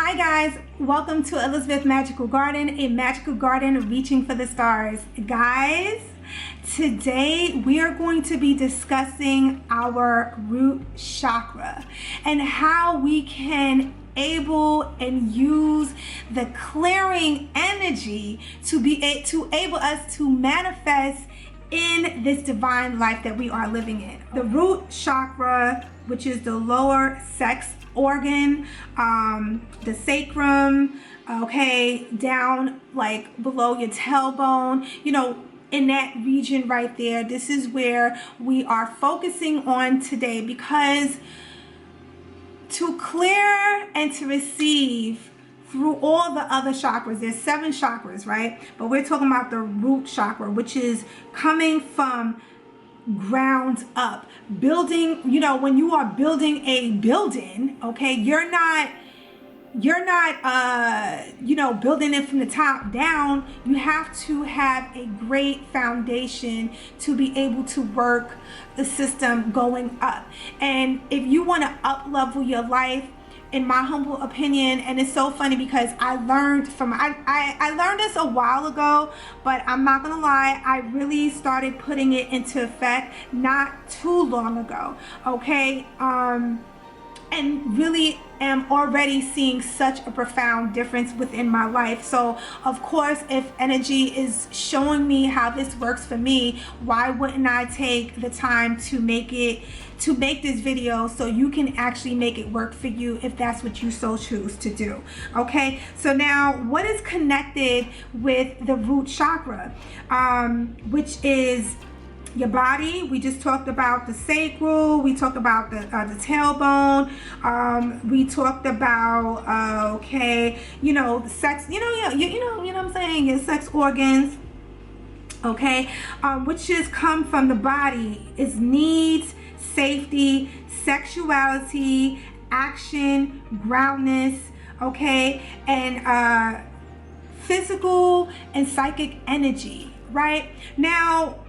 Hi guys, welcome to Elizabeth Magical Garden, a magical garden reaching for the stars. Guys, today we are going to be discussing our root chakra and how we can able and use the clearing energy to able us to manifest in this divine life that we are living in. The root chakra, which is the lower sex organ, the sacrum, okay, down like below your tailbone, in that region right there. This is where we are focusing on today, because to clear and to receive through all the other chakras, there's 7 chakras, right? But we're talking about the root chakra, which is coming from ground up, building. When you are building a building, okay, you're not building it from the top down. You have to have a great foundation to be able to work the system going up. And if you want to up level your life, in my humble opinion, and it's so funny because I learned this a while ago, but I'm not gonna lie, I really started putting it into effect not too long ago, okay? And really am already seeing such a profound difference within my life. So of course, if energy is showing me how this works for me, why wouldn't I take the time to make this video so you can actually make it work for you if that's what you so choose to do. Okay, so now what is connected with the root chakra, which is your body. We just talked about the sacral, we talked about the tailbone, we talked about the sex, you know what I'm saying, your sex organs, okay, which is come from the body, is needs, safety, sexuality, action, groundness, okay, and physical and psychic energy, right? Now,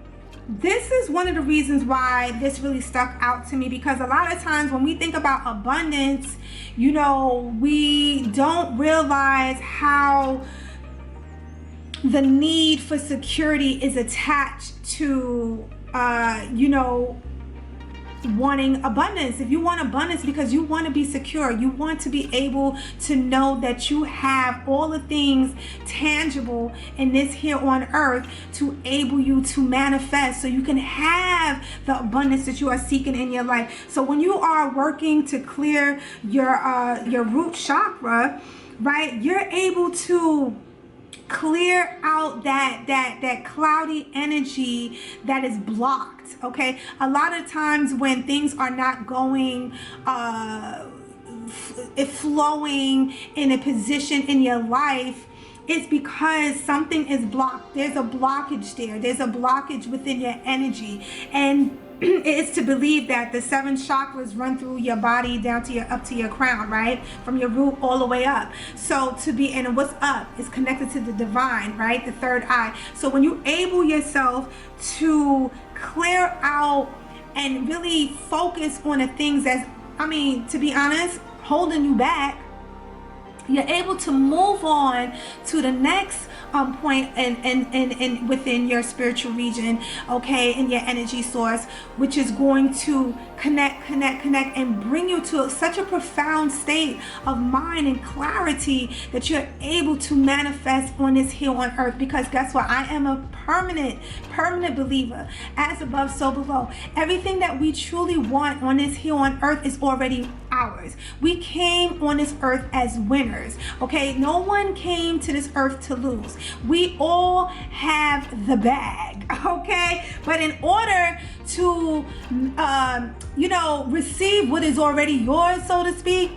this is one of the reasons why this really stuck out to me, because a lot of times when we think about abundance, we don't realize how the need for security is attached to, wanting abundance. If you want abundance because you want to be secure, you want to be able to know that you have all the things tangible in this here on earth to able you to manifest, so you can have the abundance that you are seeking in your life. So when you are working to clear your root chakra, right, you're able to clear out that cloudy energy that is blocked. Okay, a lot of times when things are not going flowing in a position in your life, it's because something is blocked. There's a blockage there. There's a blockage within your energy, and it's to believe that the 7 chakras run through your body down to up to your crown, right? From your root all the way up. So and what's up is connected to the divine, right? The third eye. So when you able yourself to clear out and really focus on the things that's, to be honest, holding you back, you're able to move on to the next point and within your spiritual region, okay, in your energy source, which is going to connect and bring you to such a profound state of mind and clarity that you're able to manifest on this here on earth. Because guess what? I am a permanent believer, as above so below. Everything that we truly want on this here on earth is already ours. We came on this earth as winners, okay? No one came to this earth to lose. We all have the bag, okay? But in order to receive what is already yours, so to speak,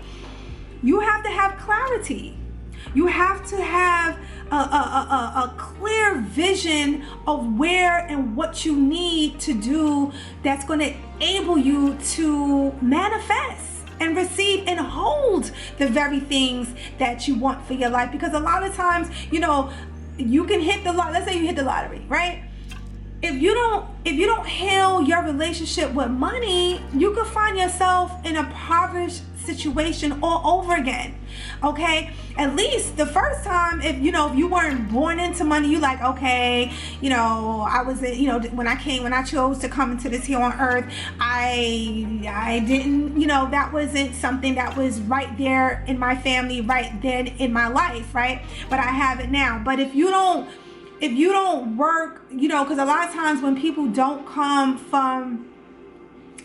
you have to have clarity. You have to have a clear vision of where and what you need to do that's going to enable you to manifest and receive and hold the very things that you want for your life. Because a lot of times, you can hit the let's say you hit the lottery, right? If you don't heal your relationship with money, you could find yourself in a impoverished situation all over again. Okay, at least the first time, if you weren't born into money, you like, okay, I was, when I chose to come into this here on earth, I didn't, that wasn't something that was right there in my family, right then in my life, right? But I have it now. But if you don't work, because a lot of times when people don't come from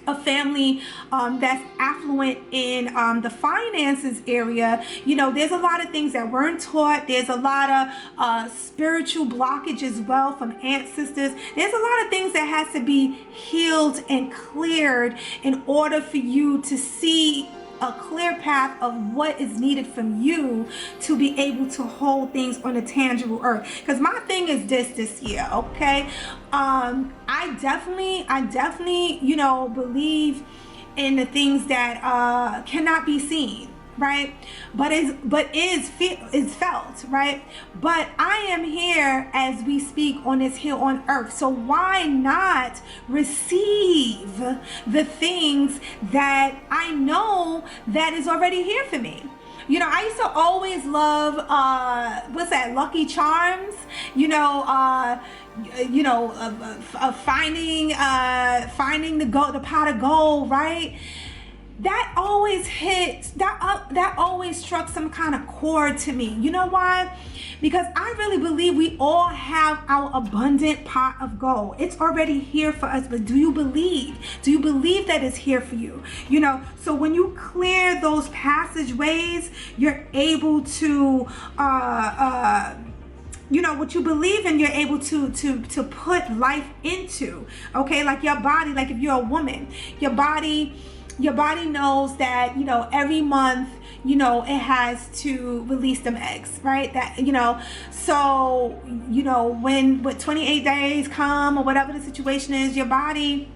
a family that's affluent in the finances area, there's a lot of things that weren't taught. There's a lot of spiritual blockage as well from ancestors. There's a lot of things that has to be healed and cleared in order for you to see a clear path of what is needed from you to be able to hold things on a tangible earth. Because my thing is this year, okay? I definitely, believe in the things that cannot be seen, right? But is felt, right? But I am here as we speak on this here on earth. So why not receive the things that I know that is already here for me? I used to always love what's that, Lucky Charms, finding the pot of gold, right? That always hits, that always struck some kind of chord to me. You know why? Because I really believe we all have our abundant pot of gold. It's already here for us, but do you believe? Do you believe that it's here for you? So when you clear those passageways, you're able to what you believe in, you're able to put life into. Okay, like your body, like if you're a woman, your body knows that every month it has to release them eggs, right? That so when 28 days come or whatever the situation is, your body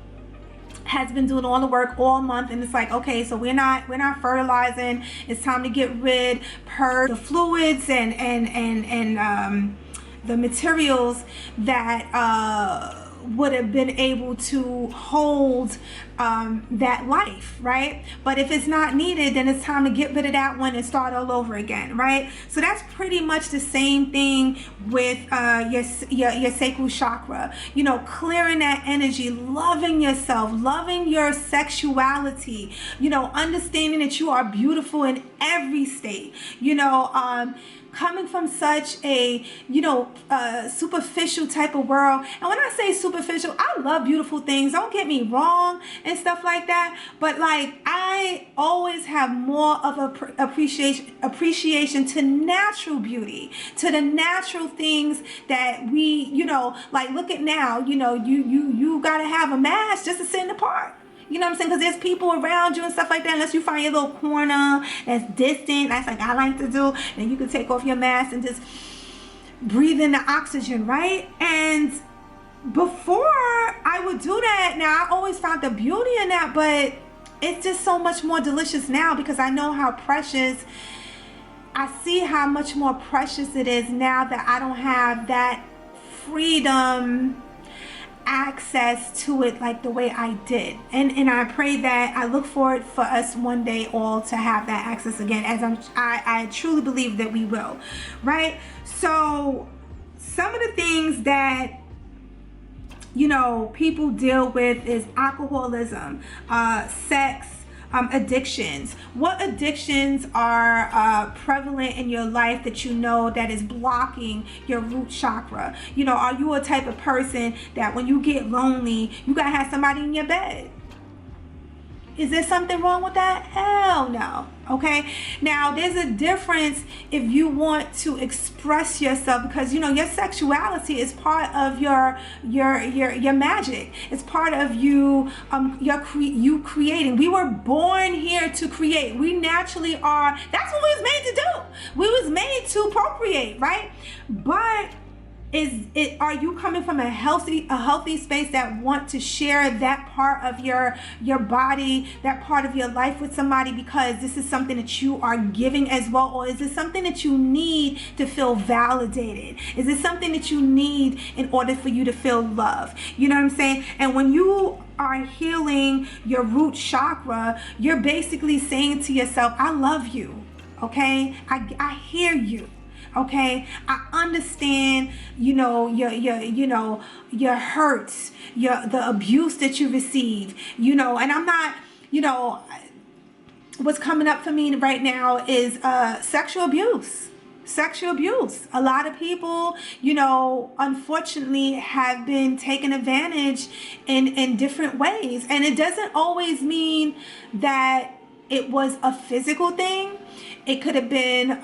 has been doing all the work all month, and it's like, okay, so we're not fertilizing. It's time to get rid, purge the fluids and the materials that would have been able to hold that life, right? But if it's not needed, then it's time to get rid of that one and start all over again, right? So that's pretty much the same thing with your sacral chakra. Clearing that energy, loving yourself, loving your sexuality, understanding that you are beautiful in every state, coming from such a superficial type of world. And when I say superficial, I love beautiful things, don't get me wrong, and stuff like that, but like I always have more of a appreciation to natural beauty, to the natural things that we like look at now. You gotta have a mask just to sit in the park. You know what I'm saying? Because there's people around you and stuff like that. Unless you find your little corner that's distant, that's like I like to do, and you can take off your mask and just breathe in the oxygen, right? And before I would do that, now I always found the beauty in that, but it's just so much more delicious now because I know how precious, I see how much more precious it is now that I don't have that freedom, access to it like the way I did, and I pray that I look forward for us one day all to have that access again, as I truly believe that we will, right? So some of the things that people deal with is alcoholism, sex, addictions. What addictions are prevalent in your life that that is blocking your root chakra? Are you a type of person that when you get lonely, you gotta have somebody in your bed? Is there something wrong with that? Hell no. Okay. Now there's a difference if you want to express yourself, because your sexuality is part of your magic. It's part of you creating. We were born here to create. We naturally are. That's what we was made to do. We was made to procreate, right? But Are you coming from a healthy space that want to share that part of your body, that part of your life with somebody because this is something that you are giving as well? Or is it something that you need to feel validated? Is it something that you need in order for you to feel love? You know what I'm saying? And when you are healing your root chakra, you're basically saying to yourself, I love you. Okay? I hear you. Okay, I understand, your hurts, the abuse that you receive, and I'm not, what's coming up for me right now is sexual abuse. A lot of people, unfortunately have been taken advantage in different ways. And it doesn't always mean that it was a physical thing. It could have been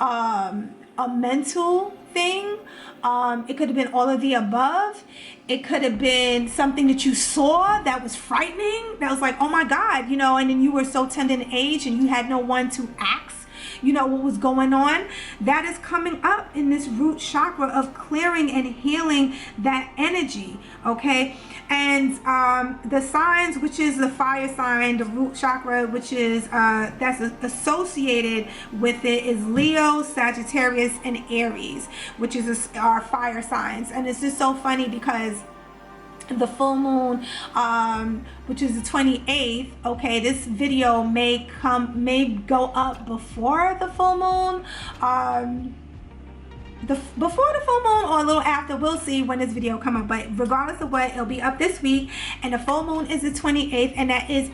a mental thing. It could have been all of the above. It could have been something that you saw that was frightening, that was like, oh my God, and then you were so tender in age and you had no one to ask what was going on. That is coming up in this root chakra of clearing and healing that energy. Okay, and the signs, which is the fire sign, the root chakra, which is that's associated with it, is Leo, Sagittarius, and Aries, which is our fire signs. And it's just so funny because the full moon, which is the 28th, okay, this video may go up before the full moon, before the full moon or a little after. We'll see when this video come up, but regardless of what, it'll be up this week. And the full moon is the 28th, and that is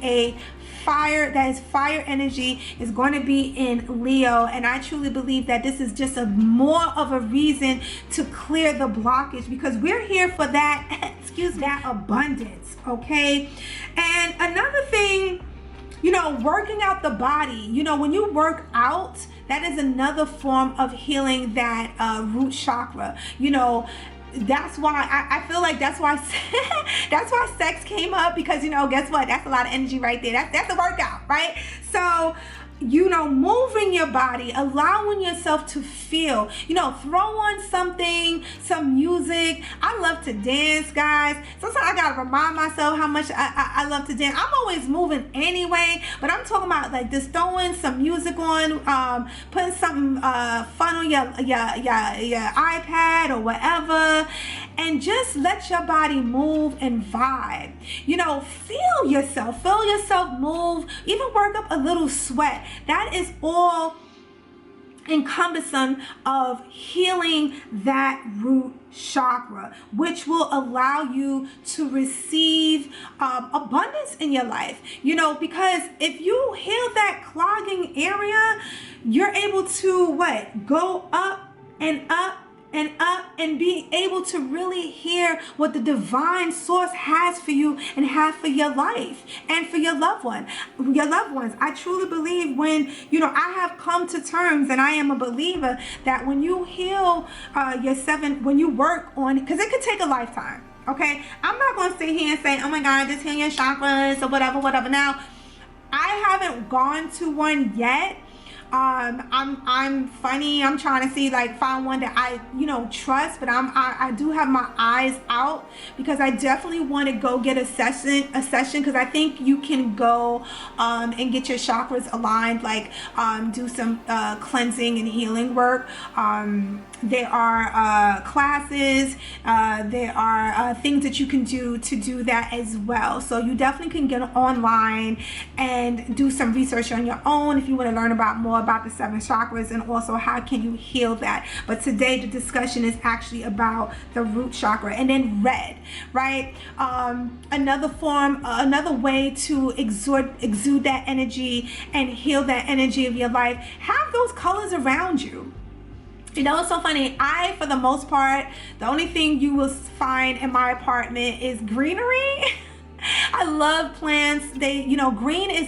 fire energy, is going to be in Leo. And I truly believe that this is just more of a reason to clear the blockage, because we're here for that that abundance. Okay, and another thing, working out the body, when you work out, that is another form of healing that root chakra. That's why I feel like that's why that's why sex came up, because guess what, that's a lot of energy right there. That's a workout, right? So moving your body, allowing yourself to feel, throw on some music. I love to dance, guys. Sometimes I gotta remind myself how much I love to dance. I'm always moving anyway, but I'm talking about like just throwing some music on, putting something fun on your iPad or whatever, and just let your body move and vibe. Feel yourself move, even work up a little sweat. That is all encompassing of healing that root chakra, which will allow you to receive abundance in your life. Because if you heal that clogging area, you're able to go up and up and up, and be able to really hear what the divine source has for you and have for your life and for your loved ones. I truly believe when, I have come to terms, and I am a believer, that when you heal when you work on, because it could take a lifetime. Okay, I'm not going to sit here and say, oh my God, just heal your chakras or whatever. Now, I haven't gone to one yet. I'm funny. I'm trying to find one that I, trust, but I do have my eyes out, because I definitely want to go get a session, because I think you can go, and get your chakras aligned, do some, cleansing and healing work. There are, classes, there are, things that you can do to do that as well. So you definitely can get online and do some research on your own if you want to learn more about the 7 chakras, and also how can you heal that. But today the discussion is actually about the root chakra. And then red, right? Another way to exude that energy and heal that energy of your life. Have those colors around you. It's so funny. For the most part, the only thing you will find in my apartment is greenery. I love plants.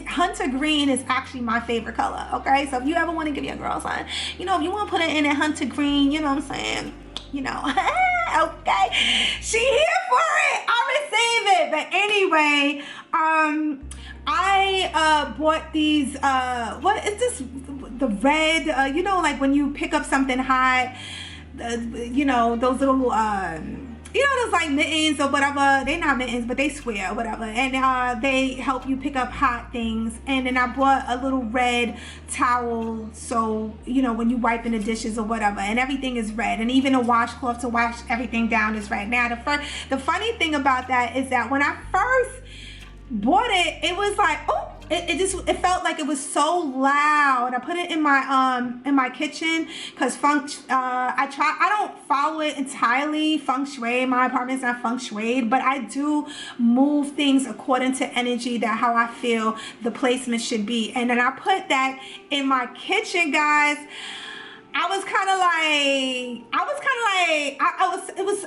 Hunter green is actually my favorite color. Okay, so if you ever want to give your girl something, if you want to put it in a hunter green, you know what I'm saying? Okay, she here for it. I receive it. But anyway, I bought these. What is this? The red. When you pick up something hot, you know, those little you know, those like mittens or whatever. They're not mittens, but they swear or whatever. And they help you pick up hot things. And then I bought a little red towel, so, you know, when you wiping the dishes or whatever, and everything is red. And even a washcloth to wash everything down is red. Now, the funny thing about that is that when I first bought it, it was like, oh, it felt like it was so loud. I put it in my kitchen because I don't follow it entirely feng shui. My apartment's not feng shui, but I do move things according to energy, that how I feel the placement should be. And then I put that in my kitchen, guys. It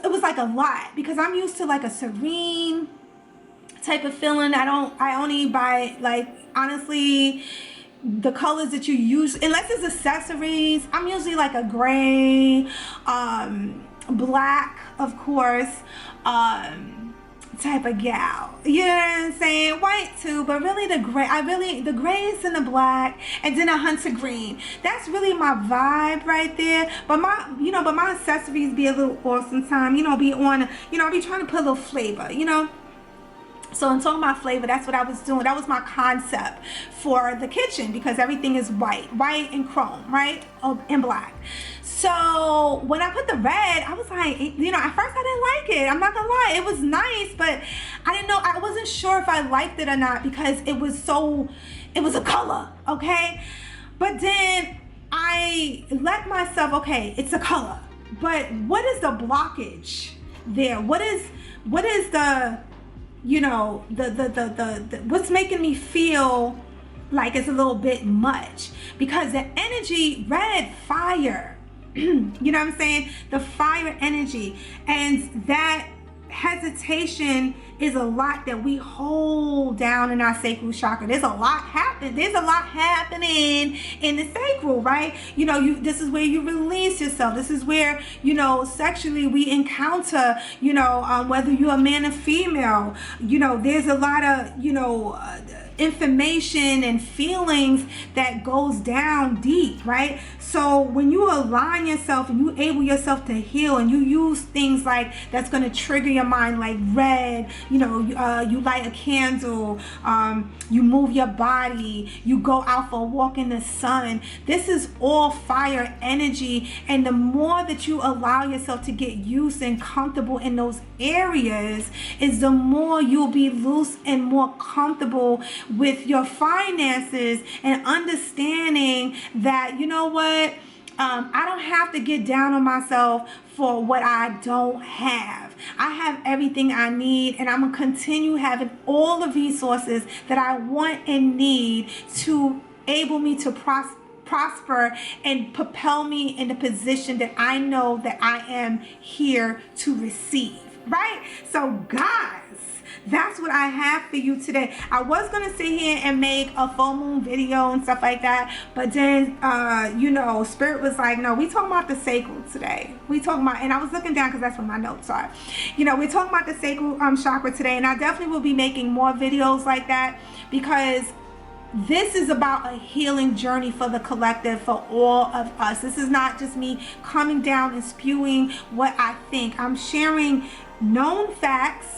was like a lot, because I'm used to like a serene type of feeling. I only buy, like, honestly, the colors that you use, unless it's accessories, I'm usually like a gray, black, of course, type of gal. You know what I'm saying? White too, but really the grays and the black, and then a hunter green. That's really my vibe right there. But my accessories be a little off sometimes, you know, be on, you know, I be trying to put a little flavor, you know. So in talking about flavor, that's what I was doing. That was my concept for the kitchen, because everything is white and chrome, right? Oh, and black. So when I put the red, I was like, you know, at first I didn't like it. I'm not gonna lie, it was nice, but I didn't know, I wasn't sure if I liked it or not, because it was a color, okay? But then I let myself, okay, it's a color, but what is the blockage there? What is the, you know, the what's making me feel like it's a little bit much? Because the energy, red, fire, you know what I'm saying? The fire energy, and that hesitation is a lot that we hold down in our sacral chakra. There's a lot happening in the sacral, right? You know, this is where you release yourself. This is where, you know, sexually we encounter, you know, whether you're a man or female, you know, there's a lot of, you know, information and feelings that goes down deep, right? So when you align yourself and you able yourself to heal, and you use things like that's going to trigger your mind, like red, you know, you light a candle, you move your body, you go out for a walk in the sun. This is all fire energy, and the more that you allow yourself to get used and comfortable in those areas, is the more you'll be loose and more comfortable with your finances, and understanding that, you know what, I don't have to get down on myself for what I don't have. I have everything I need, and I'm gonna continue having all the resources that I want and need to enable me to prosper and propel me in the position that I know that I am here to receive, right? So guys, that's what I have for you today. I was gonna sit here and make a full moon video and stuff like that, but then you know, Spirit was like, no, we talking about the sacral today. We talking about, and I was looking down because that's what my notes are. You know, we're talking about the sacral chakra today, and I definitely will be making more videos like that, because this is about a healing journey for the collective, for all of us. This is not just me coming down and spewing what I think. I'm sharing known facts.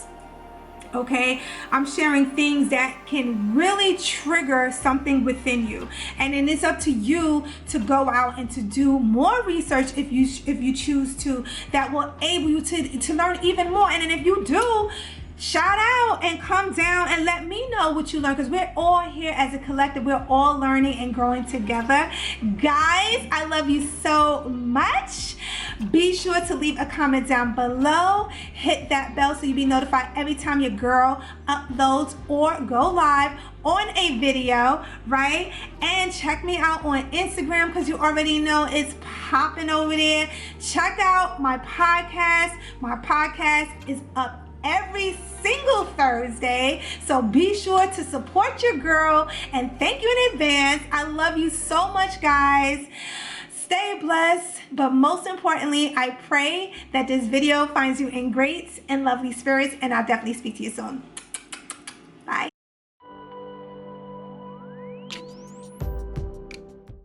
Okay, I'm sharing things that can really trigger something within you, and then it's up to you to go out and to do more research if you choose to, that will enable you to learn even more. And then if you do, shout out and come down and let me know what you learn, because we're all here as a collective. We're all learning and growing together. Guys, I love you so much. Be sure to leave a comment down below. Hit that bell so you'll be notified every time your girl uploads or go live on a video, right? And check me out on Instagram, because you already know it's popping over there. Check out my podcast. My podcast is up every single Thursday, so be sure to support your girl, and thank you in advance. I love you so much, guys. Stay blessed, but most importantly, I pray that this video finds you in great and lovely spirits, and I'll definitely speak to you soon.